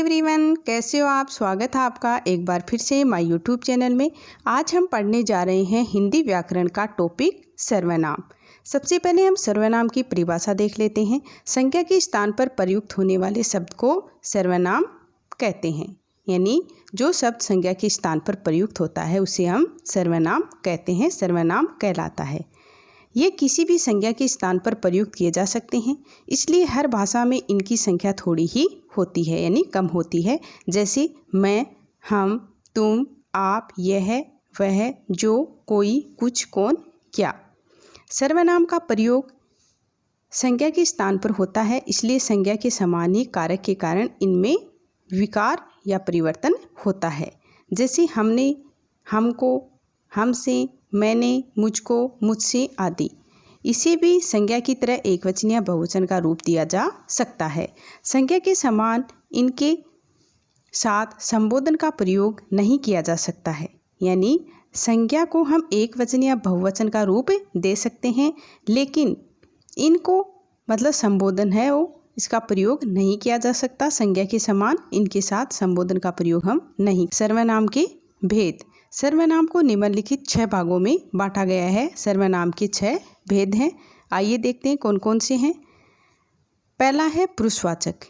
Everyone, कैसे हो आप। स्वागत है आपका एक बार फिर से माय यूट्यूब चैनल में। आज हम पढ़ने जा रहे हैं हिंदी व्याकरण का टॉपिक सर्वनाम। सबसे पहले हम सर्वनाम की परिभाषा देख लेते हैं। संज्ञा के स्थान पर प्रयुक्त होने वाले शब्द को सर्वनाम कहते हैं, यानी जो शब्द संज्ञा के स्थान पर प्रयुक्त होता है उसे हम सर्वनाम कहते हैं, सर्वनाम कहलाता है। ये किसी भी संज्ञा के स्थान पर प्रयुक्त किए जा सकते हैं, इसलिए हर भाषा में इनकी संख्या थोड़ी ही होती है, यानी कम होती है। जैसे मैं, हम, तुम, आप, यह, वह, जो, कोई, कुछ, कौन, क्या। सर्वनाम का प्रयोग संज्ञा के स्थान पर होता है, इसलिए संज्ञा के समान ही कारक के कारण इनमें विकार या परिवर्तन होता है। जैसे हमने, हमको, हमसे, मैंने, मुझको, मुझसे आदि। इसे भी संज्ञा की तरह एकवचन या बहुवचन का रूप दिया जा सकता है। संज्ञा के समान इनके साथ संबोधन का प्रयोग नहीं किया जा सकता है, यानी संज्ञा को हम एकवचन या बहुवचन का रूप दे सकते हैं, लेकिन इनको मतलब संबोधन है वो, इसका प्रयोग नहीं किया जा सकता। संज्ञा के समान इनके साथ संबोधन का प्रयोग हम नहीं। सर्वनाम के भेद। सर्वनाम को निम्नलिखित 6 भागों में बांटा गया है। सर्वनाम के 6 भेद हैं, आइए देखते हैं कौन कौन से हैं। पहला है पुरुषवाचक।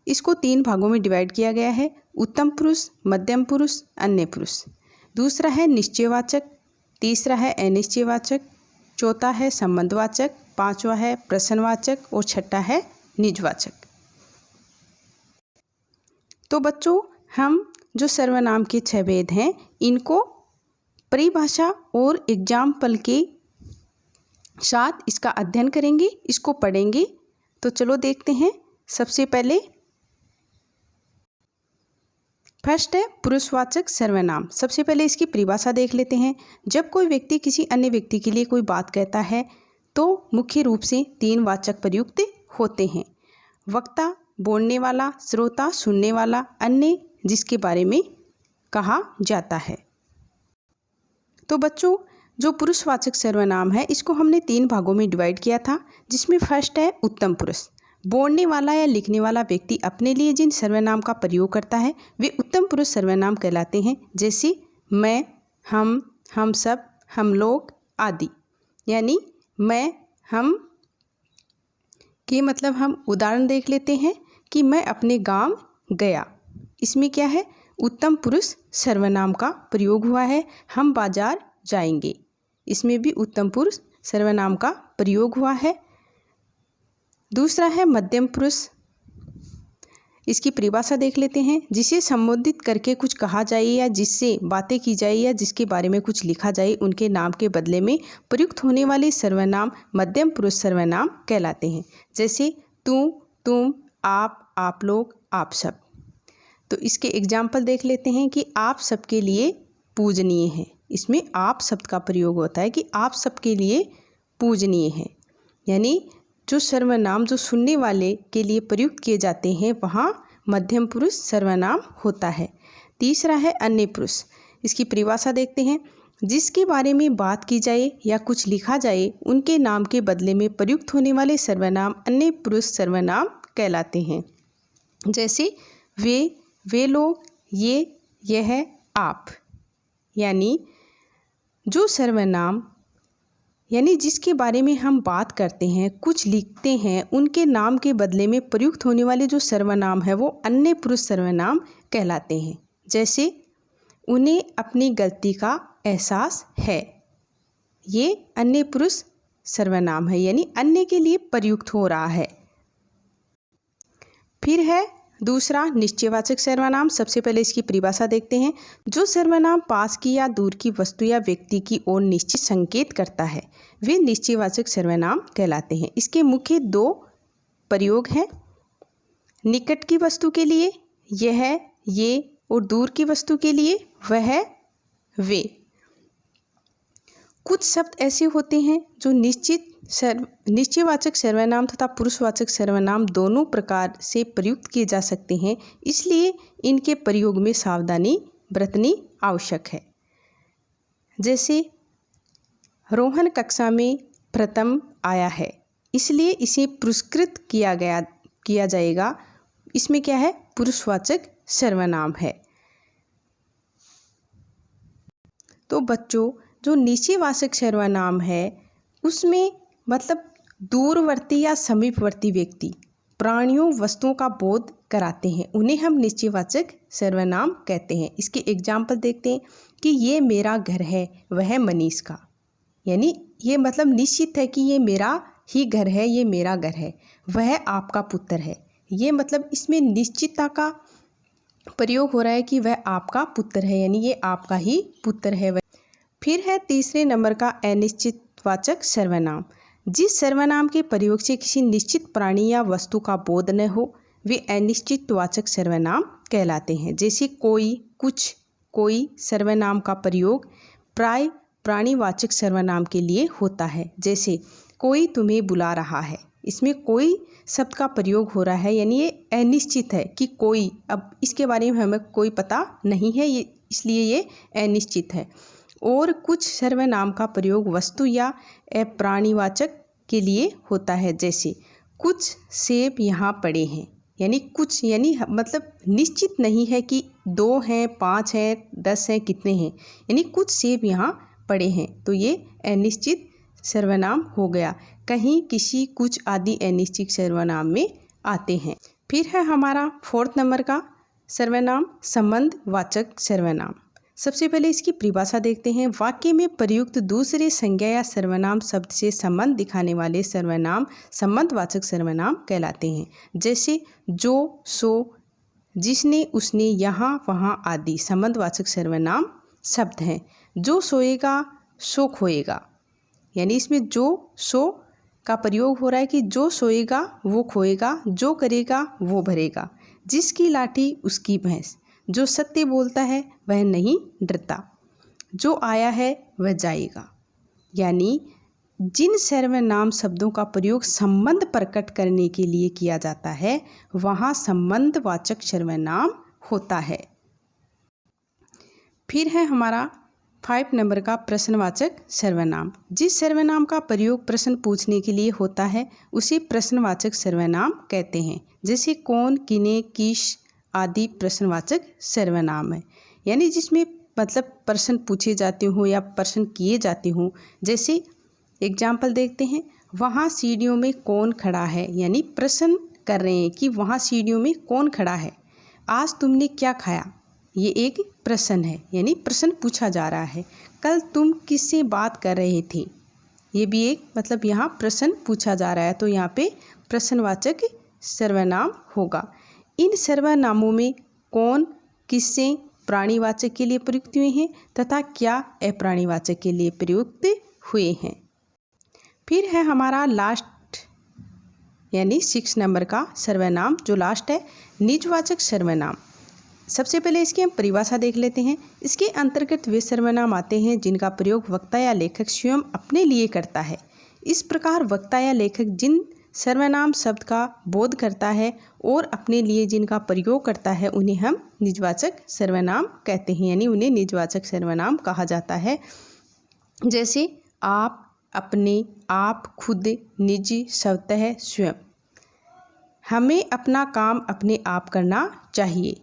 इसको 3 भागों में डिवाइड किया गया है: उत्तम पुरुष, मध्यम पुरुष, अन्य पुरुष। दूसरा है निश्चयवाचक, तीसरा है अनिश्चयवाचक, चौथा है संबंधवाचक, पांचवा है प्रश्नवाचक और छठा है निजवाचक। तो बच्चों, हम जो सर्वनाम के 6 भेद हैं इनको परिभाषा और एग्जाम्पल के साथ इसका अध्ययन करेंगे, इसको पढ़ेंगे। तो चलो देखते हैं। सबसे पहले फर्स्ट है पुरुषवाचक सर्वनाम। सबसे पहले इसकी परिभाषा देख लेते हैं। जब कोई व्यक्ति किसी अन्य व्यक्ति के लिए कोई बात कहता है तो मुख्य रूप से 3 वाचक प्रयुक्त होते हैं: वक्ता, बोलने वाला, श्रोता, सुनने वाला, अन्य, जिसके बारे में कहा जाता है। तो बच्चों, जो पुरुषवाचक सर्वनाम है इसको हमने 3 भागों में डिवाइड किया था, जिसमें फर्स्ट है उत्तम पुरुष। बोलने वाला या लिखने वाला व्यक्ति अपने लिए जिन सर्वनाम का प्रयोग करता है वे उत्तम पुरुष सर्वनाम कहलाते हैं। जैसे मैं, हम सब, हम लोग आदि। यानी मैं, हम के मतलब हम उदाहरण देख लेते हैं कि मैं अपने गांव गया। इसमें क्या है, उत्तम पुरुष सर्वनाम का प्रयोग हुआ है। हम बाजार जाएंगे, इसमें भी उत्तम पुरुष सर्वनाम का प्रयोग हुआ है। दूसरा है मध्यम पुरुष। इसकी परिभाषा देख लेते हैं। जिसे संबोधित करके कुछ कहा जाए या जिससे बातें की जाए या जिसके बारे में कुछ लिखा जाए, उनके नाम के बदले में प्रयुक्त होने वाले सर्वनाम मध्यम पुरुष सर्वनाम कहलाते हैं। जैसे तू, तुम, आप लोग, आप सब। तो इसके एग्जाम्पल देख लेते हैं कि आप सबके लिए पूजनीय है। इसमें आप शब्द का प्रयोग होता है कि आप सबके लिए पूजनीय है, यानी जो सर्वनाम जो सुनने वाले के लिए प्रयुक्त किए जाते हैं वहाँ मध्यम पुरुष सर्वनाम होता है। तीसरा है अन्य पुरुष। इसकी परिभाषा देखते हैं। जिसके बारे में बात की जाए या कुछ लिखा जाए, उनके नाम के बदले में प्रयुक्त होने वाले सर्वनाम अन्य पुरुष सर्वनाम कहलाते हैं। जैसे वे लोग, ये, यह, आप। यानी जो सर्वनाम यानी जिसके बारे में हम बात करते हैं, कुछ लिखते हैं, उनके नाम के बदले में प्रयुक्त होने वाले जो सर्वनाम है वो अन्य पुरुष सर्वनाम कहलाते हैं। जैसे उन्हें अपनी गलती का एहसास है, ये अन्य पुरुष सर्वनाम है, यानी अन्य के लिए प्रयुक्त हो रहा है। फिर है दूसरा निश्चयवाचक सर्वनाम। सबसे पहले इसकी परिभाषा देखते हैं। जो सर्वनाम पास की या दूर की वस्तु या व्यक्ति की ओर निश्चित संकेत करता है वे निश्चयवाचक सर्वनाम कहलाते हैं। इसके मुख्य 2 प्रयोग हैं: निकट की वस्तु के लिए यह, ये, और दूर की वस्तु के लिए वह, वे। कुछ शब्द ऐसे होते हैं जो निश्चयवाचक सर्वनाम तथा पुरुषवाचक सर्वनाम दोनों प्रकार से प्रयुक्त किए जा सकते हैं, इसलिए इनके प्रयोग में सावधानी बरतनी आवश्यक है। जैसे रोहन कक्षा में प्रथम आया है, इसलिए इसे पुरस्कृत किया जाएगा। इसमें क्या है, पुरुषवाचक सर्वनाम है। तो बच्चों, जो निश्चयवाचक सर्वनाम है उसमें मतलब दूरवर्ती या समीपवर्ती व्यक्ति प्राणियों वस्तुओं का बोध कराते हैं, उन्हें हम निश्चयवाचक सर्वनाम कहते हैं। इसके एग्जाम्पल देखते हैं कि ये मेरा घर है, वह मनीष का। यानी ये मतलब निश्चित है कि ये मेरा ही घर है, ये मेरा घर है। वह आपका पुत्र है, ये मतलब इसमें निश्चितता का प्रयोग हो रहा है कि वह आपका पुत्र है, यानी ये आपका ही पुत्र है। फिर है तीसरे नंबर का अनिश्चितवाचक सर्वनाम। जिस सर्वनाम के प्रयोग से किसी निश्चित प्राणी या वस्तु का बोध न हो वे अनिश्चितवाचक सर्वनाम कहलाते हैं। जैसे कोई, कुछ, कोई सर्वनाम का प्रयोग प्राय प्राणीवाचक सर्वनाम के लिए होता है। जैसे कोई तुम्हें बुला रहा है, इसमें कोई शब्द का प्रयोग हो रहा है, यानी ये अनिश्चित है कि कोई, अब इसके बारे में हमें कोई पता नहीं है, ये इसलिए ये अनिश्चित है। और कुछ सर्वनाम का प्रयोग वस्तु या अप्राणीवाचक के लिए होता है। जैसे कुछ सेब यहाँ पड़े हैं, यानी कुछ यानी मतलब निश्चित नहीं है कि 2 हैं, 5 हैं, 10 हैं, कितने हैं, यानी कुछ सेब यहाँ पड़े हैं, तो ये अनिश्चित सर्वनाम हो गया। कहीं, किसी, कुछ आदि अनिश्चित सर्वनाम में आते हैं। फिर है हमारा 4th नंबर का सर्वनाम संबंधवाचक सर्वनाम। सबसे पहले इसकी परिभाषा देखते हैं। वाक्य में प्रयुक्त दूसरे संज्ञा या सर्वनाम शब्द से संबंध दिखाने वाले सर्वनाम संबंधवाचक सर्वनाम कहलाते हैं। जैसे जो, सो, जिसने, उसने, यहाँ, वहाँ आदि संबंधवाचक सर्वनाम शब्द हैं। जो सोएगा सो खोएगा, यानी इसमें जो, सो का प्रयोग हो रहा है कि जो सोएगा वो खोएगा, जो करेगा वो भरेगा। जिसकी लाठी उसकी भैंस, जो सत्य बोलता है वह नहीं डरता, जो आया है वह जाएगा। यानी जिन सर्वनाम शब्दों का प्रयोग संबंध प्रकट करने के लिए किया जाता है वहाँ संबंधवाचक सर्वनाम होता है। फिर है हमारा 5 नंबर का प्रश्नवाचक सर्वनाम। जिस सर्वनाम का प्रयोग प्रश्न पूछने के लिए होता है उसे प्रश्नवाचक सर्वनाम कहते हैं। जैसे कौन, किने, किस आदि प्रश्नवाचक सर्वनाम है, यानी जिसमें मतलब प्रश्न पूछे जाते हो या प्रश्न किए जाते हो। जैसे एग्जाम्पल देखते हैं, वहाँ सीढ़ियों में कौन खड़ा है, यानी प्रश्न कर रहे हैं कि वहाँ सीढ़ियों में कौन खड़ा है। आज तुमने क्या खाया, ये एक प्रश्न है, यानी प्रश्न पूछा जा रहा है। कल तुम किससे बात कर रहे थे, ये भी एक मतलब यहाँ प्रश्न पूछा जा रहा है, तो यहाँ पे प्रश्नवाचक सर्वनाम होगा। इन सर्वनामों में कौन, किससे प्राणीवाचक के लिए प्रयुक्त हुए हैं तथा क्या अप्राणीवाचक के लिए प्रयुक्त हुए हैं। फिर है हमारा लास्ट यानी 6 नंबर का सर्वनाम, जो लास्ट है निजवाचक सर्वनाम। सबसे पहले इसकी हम परिभाषा देख लेते हैं। इसके अंतर्गत वे सर्वनाम आते हैं जिनका प्रयोग वक्ता या लेखक स्वयं अपने लिए करता है। इस प्रकार वक्ता या लेखक जिन सर्वनाम शब्द का बोध करता है और अपने लिए जिनका प्रयोग करता है उन्हें हम निजवाचक सर्वनाम कहते हैं, यानी उन्हें निजवाचक सर्वनाम कहा जाता है। जैसे आप, अपने, आप, खुद, निज, स्वतः, स्वयं। हमें अपना काम अपने आप करना चाहिए,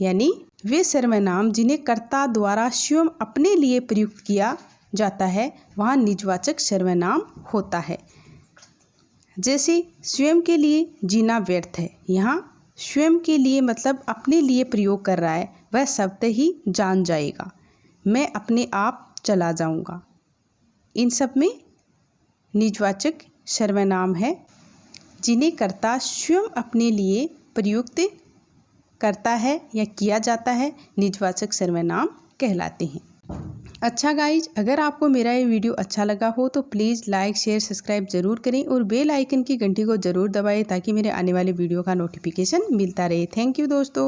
यानी वे सर्वनाम जिन्हें कर्ता द्वारा स्वयं अपने लिए प्रयुक्त किया जाता है वहाँ निजवाचक सर्वनाम होता है। जैसे स्वयं के लिए जीना व्यर्थ है, यहाँ स्वयं के लिए मतलब अपने लिए प्रयोग कर रहा है, वह स्वतः ही जान जाएगा। मैं अपने आप चला जाऊँगा, इन सब में निजवाचक सर्वनाम है जिन्हें कर्ता स्वयं अपने लिए प्रयुक्त करता है या किया जाता है, निजवाचक सर्वनाम कहलाते हैं। अच्छा गाइज, अगर आपको मेरा ये वीडियो अच्छा लगा हो तो प्लीज़ लाइक, शेयर, सब्सक्राइब जरूर करें और बेल आइकन की घंटी को ज़रूर दबाएं ताकि मेरे आने वाले वीडियो का नोटिफिकेशन मिलता रहे। थैंक यू दोस्तों।